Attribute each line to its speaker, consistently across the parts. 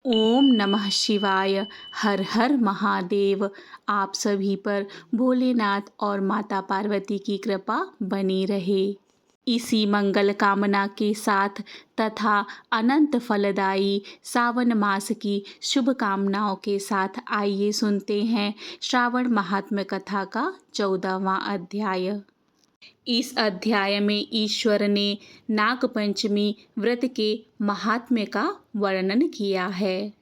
Speaker 1: ओम नमः शिवाय। हर हर महादेव। आप सभी पर भोलेनाथ और माता पार्वती की कृपा बनी रहे। इसी मंगल कामना के साथ तथा अनंत फलदायी सावन मास की शुभ कामनाओं के साथ आइए सुनते हैं श्रावण महात्म्य कथा का 14वां अध्याय। इस अध्याय में ईश्वर ने नागपंचमी व्रत के महात्म्य का वर्णन किया है।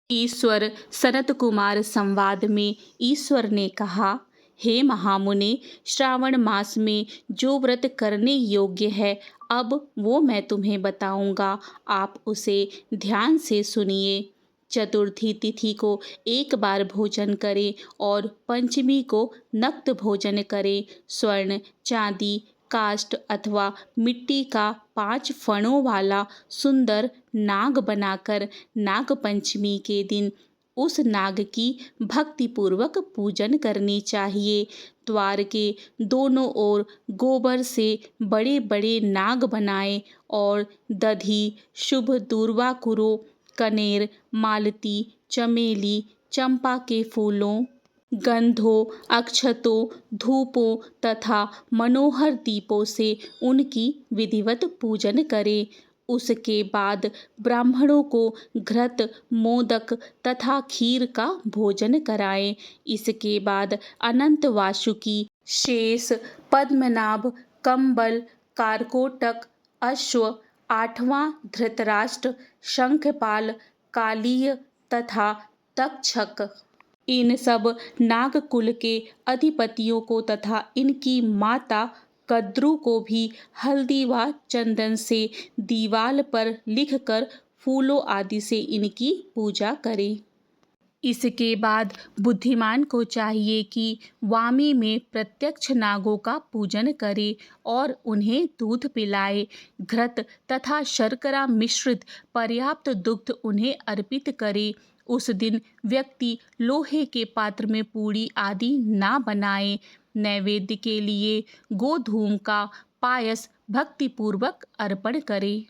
Speaker 1: ईश्वर सनत कुमार संवाद में ईश्वर ने कहा, हे महामुने, श्रावण मास में जो व्रत करने योग्य है, अब वो मैं तुम्हें बताऊंगा। आप उसे ध्यान से सुनिए। चतुर्थी तिथि को एक बार भोजन करें और पंचमी को नक्त भोजन करें। स्वर्ण, चांदी, काष्ठ अथवा मिट्टी का 5 फणों वाला सुंदर नाग बनाकर नाग पंचमी के दिन उस नाग की भक्तिपूर्वक पूजन करनी चाहिए। द्वार के दोनों ओर गोबर से बड़े बड़े नाग बनाएं और दधी, शुभ दूर्वा कुरो, कनेर, मालती, चमेली, चंपा के फूलों, गंधों, अक्षतों, धूपों तथा मनोहर दीपों से उनकी विधिवत पूजन करें। उसके बाद ब्राह्मणों को घृत, मोदक तथा खीर का भोजन कराएं। इसके बाद अनंत वासुकी, शेष, पद्मनाभ, कंबल, कारकोटक, अश्व, 8वां धृतराष्ट्र, शंखपाल, कालीय तथा तक्षक, इन सब नागकुल के अधिपतियों को तथा इनकी माता कद्रू को भी हल्दी व चंदन से दीवाल पर लिखकर फूलों आदि से इनकी पूजा करें। इसके बाद बुद्धिमान को चाहिए कि वामी में प्रत्यक्ष नागों का पूजन करे और उन्हें दूध पिलाए। घृत तथा शर्करा मिश्रित पर्याप्त दुग्ध उन्हें अर्पित करे। उस दिन व्यक्ति लोहे के पात्र में पूड़ी आदि ना बनाए। नैवेद्य के लिए गोधूम का पायस भक्तिपूर्वक अर्पण करे।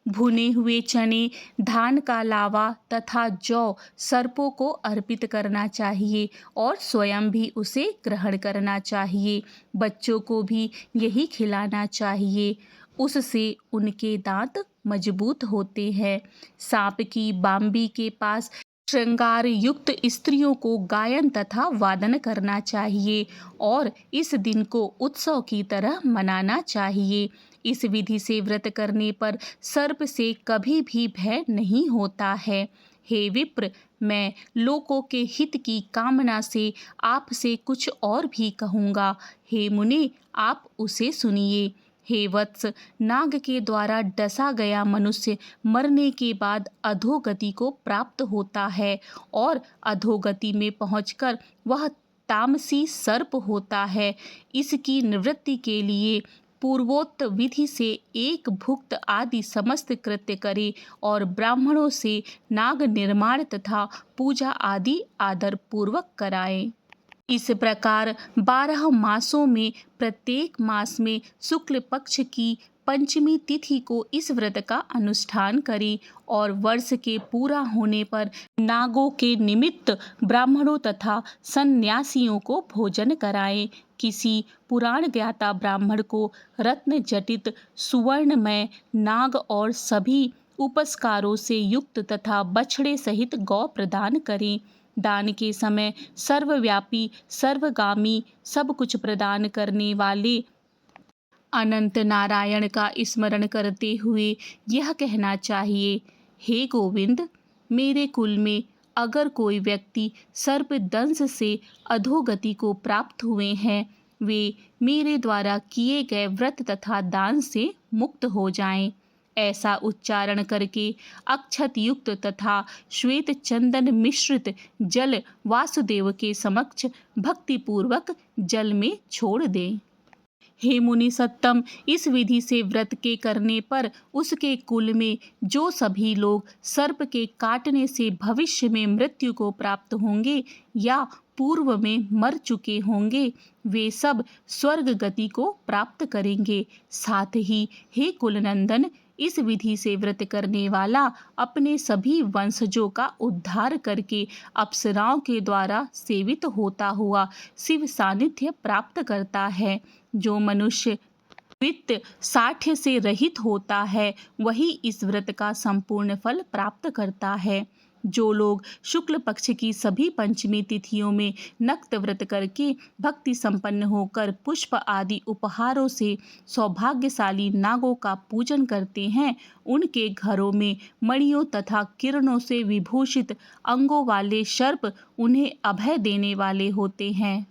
Speaker 1: भुने हुए चने, धान का लावा तथा जौ सर्पों को अर्पित करना चाहिए और स्वयं भी उसे ग्रहण करना चाहिए। बच्चों को भी यही खिलाना चाहिए, उससे उनके दांत मजबूत होते हैं। सांप की बाम्बी के पास श्रृंगार युक्त स्त्रियों को गायन तथा वादन करना चाहिए और इस दिन को उत्सव की तरह मनाना चाहिए। इस विधि से व्रत करने पर सर्प से कभी भी भय नहीं होता है। हे विप्र, मैं लोकों के हित की कामना से आपसे कुछ और भी कहूँगा। हे मुने, आप उसे सुनिए। हे वत्स, नाग के द्वारा डसा गया मनुष्य मरने के बाद अधोगति को प्राप्त होता है और अधोगति में पहुंचकर वह तामसी सर्प होता है। इसकी निवृत्ति के लिए पूर्वोक्त विधि से एक भुक्त आदि समस्त कृत्य करे और ब्राह्मणों से नाग निर्माण तथा पूजा आदि आदर पूर्वक कराएं। इस प्रकार 12 मासों में प्रत्येक मास में शुक्ल पक्ष की पंचमी तिथि को इस व्रत का अनुष्ठान करें और वर्ष के पूरा होने पर नागों के निमित्त ब्राह्मणों तथा सन्यासियों को भोजन कराएं। किसी पुराण ज्ञाता ब्राह्मण को रत्न जटित सुवर्णमय नाग और सभी उपस्कारों से युक्त तथा बछड़े सहित गौ प्रदान करें। दान के समय सर्वव्यापी, सर्वगामी, सब कुछ प्रदान करने वाले अनंत नारायण का स्मरण करते हुए यह कहना चाहिए, हे गोविंद, मेरे कुल में अगर कोई व्यक्ति सर्प दंश से अधोगति को प्राप्त हुए हैं, वे मेरे द्वारा किए गए व्रत तथा दान से मुक्त हो जाएं। ऐसा उच्चारण करके अक्षत युक्त तथा श्वेत चंदन मिश्रित जल वासुदेव के समक्ष भक्तिपूर्वक जल में छोड़ दें। हे मुनि सत्तम, इस विधि से व्रत के करने पर उसके कुल में जो सभी लोग सर्प के काटने से भविष्य में मृत्यु को प्राप्त होंगे या पूर्व में मर चुके होंगे, वे सब स्वर्ग गति को प्राप्त करेंगे। साथ ही हे कुलनंदन, इस विधि से व्रत करने वाला अपने सभी वंशजों का उद्धार करके अप्सराओं के द्वारा सेवित होता हुआ शिव सानिध्य प्राप्त करता है। जो मनुष्य वित्त साठ्य से रहित होता है वही इस व्रत का संपूर्ण फल प्राप्त करता है। जो लोग शुक्ल पक्ष की सभी पंचमी तिथियों में नक्त व्रत करके भक्ति संपन्न होकर पुष्प आदि उपहारों से सौभाग्यशाली नागों का पूजन करते हैं, उनके घरों में मणियों तथा किरणों से विभूषित अंगों वाले सर्प उन्हें अभय देने वाले होते हैं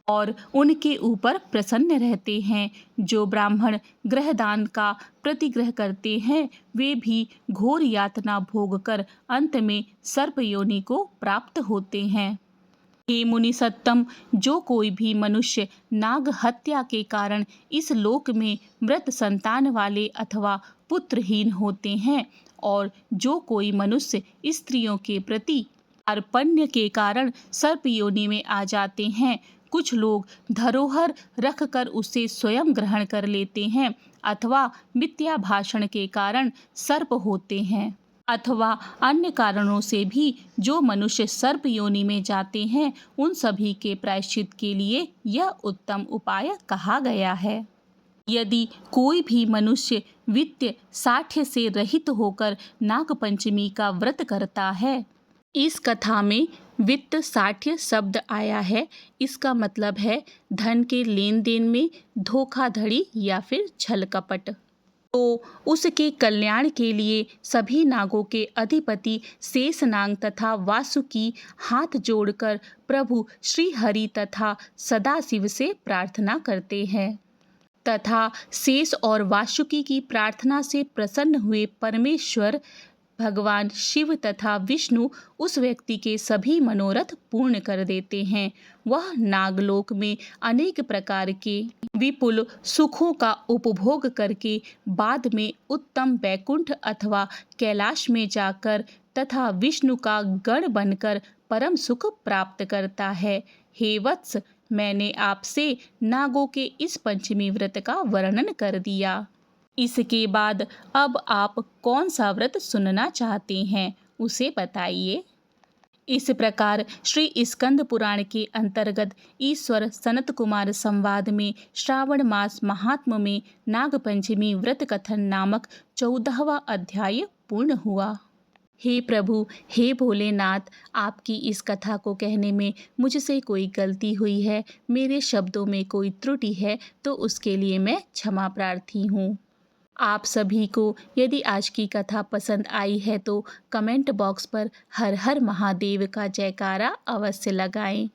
Speaker 1: और उनके ऊपर प्रसन्न रहते हैं। जो ब्राह्मण ग्रहदान का प्रतिग्रह करते हैं वे भी घोर यातना भोग कर अंत में सर्प योनि को प्राप्त होते हैं। हे मुनि सत्तम, जो कोई भी मनुष्य नाग हत्या के कारण इस लोक में मृत संतान वाले अथवा पुत्रहीन होते हैं और जो कोई मनुष्य स्त्रियों के प्रति अर्पण्य के कारण सर्प योनि में आ जाते हैं, कुछ लोग धरोहर रखकर उसे स्वयं ग्रहण कर लेते हैं अथवा मिथ्या भाषण के कारण सर्प होते हैं अथवा अन्य कारणों से भी जो मनुष्य सर्प योनि में जाते हैं, उन सभी के प्रायश्चित के लिए यह उत्तम उपाय कहा गया है। यदि कोई भी मनुष्य वित्त साठ्य से रहित होकर नागपंचमी का व्रत करता है, इस कथा में वित्त साठ्य शब्द आया है। इसका मतलब है धन के लेन देन में धोखाधड़ी या फिर छल कपट। तो उसके कल्याण के लिए सभी नागों के अधिपति शेषनाग तथा वासुकी हाथ जोड़कर प्रभु श्री हरि तथा सदाशिव से प्रार्थना करते हैं तथा शेष और वासुकी की प्रार्थना से प्रसन्न हुए परमेश्वर भगवान शिव तथा विष्णु उस व्यक्ति के सभी मनोरथ पूर्ण कर देते हैं। वह नागलोक में अनेक प्रकार के विपुल सुखों का उपभोग करके बाद में उत्तम वैकुंठ अथवा कैलाश में जाकर तथा विष्णु का गण बनकर परम सुख प्राप्त करता है। हे वत्स, मैंने आपसे नागों के इस पंचमी व्रत का वर्णन कर दिया। इसके बाद अब आप कौन सा व्रत सुनना चाहते हैं उसे बताइए। इस प्रकार श्री स्कंद पुराण के अंतर्गत ईश्वर सनत कुमार संवाद में श्रावण मास महात्म्य में नागपंचमी व्रत कथन नामक 14वां अध्याय पूर्ण हुआ। हे प्रभु, हे भोलेनाथ, आपकी इस कथा को कहने में मुझसे कोई गलती हुई है, मेरे शब्दों में कोई त्रुटि है तो उसके लिए मैं क्षमा प्रार्थी हूँ। आप सभी को यदि आज की कथा पसंद आई है तो कमेंट बॉक्स पर हर हर महादेव का जयकारा अवश्य लगाएं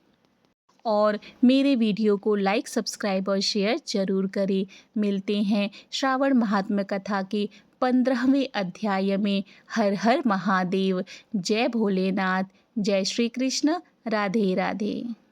Speaker 1: और मेरे वीडियो को लाइक, सब्सक्राइब और शेयर जरूर करें। मिलते हैं श्रावण महात्म्य कथा के 15वें अध्याय में। हर हर महादेव। जय भोलेनाथ। जय श्री कृष्ण। राधे राधे।